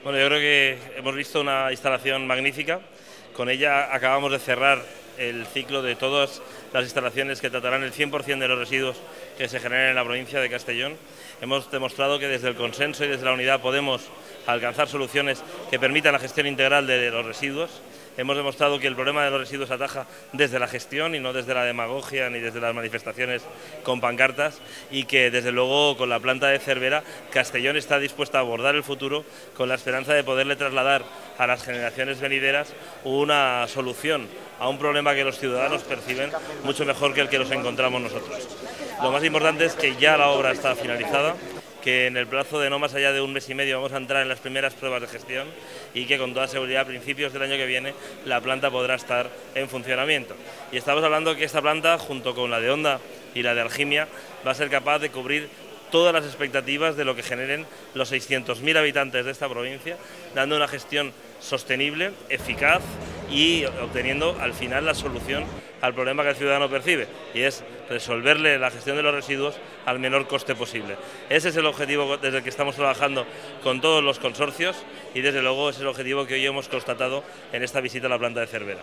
Bueno, yo creo que hemos visto una instalación magnífica. Con ella acabamos de cerrar el ciclo de todas las instalaciones que tratarán el 100% de los residuos que se generen en la provincia de Castellón. Hemos demostrado que desde el consenso y desde la unidad podemos alcanzar soluciones que permitan la gestión integral de los residuos. Hemos demostrado que el problema de los residuos ataja desde la gestión y no desde la demagogia ni desde las manifestaciones con pancartas, y que desde luego con la planta de Cervera Castellón está dispuesta a abordar el futuro con la esperanza de poderle trasladar a las generaciones venideras una solución a un problema que los ciudadanos perciben mucho mejor que el que nos encontramos nosotros. Lo más importante es que ya la obra está finalizada, que en el plazo de no más allá de un mes y medio vamos a entrar en las primeras pruebas de gestión y que con toda seguridad a principios del año que viene la planta podrá estar en funcionamiento. Y estamos hablando que esta planta, junto con la de Honda y la de Algimia, va a ser capaz de cubrir todas las expectativas de lo que generen los 600.000 habitantes de esta provincia, dando una gestión sostenible, eficaz y obteniendo al final la solución al problema que el ciudadano percibe, y es resolverle la gestión de los residuos al menor coste posible. Ese es el objetivo desde el que estamos trabajando con todos los consorcios y desde luego es el objetivo que hoy hemos constatado en esta visita a la planta de Cervera.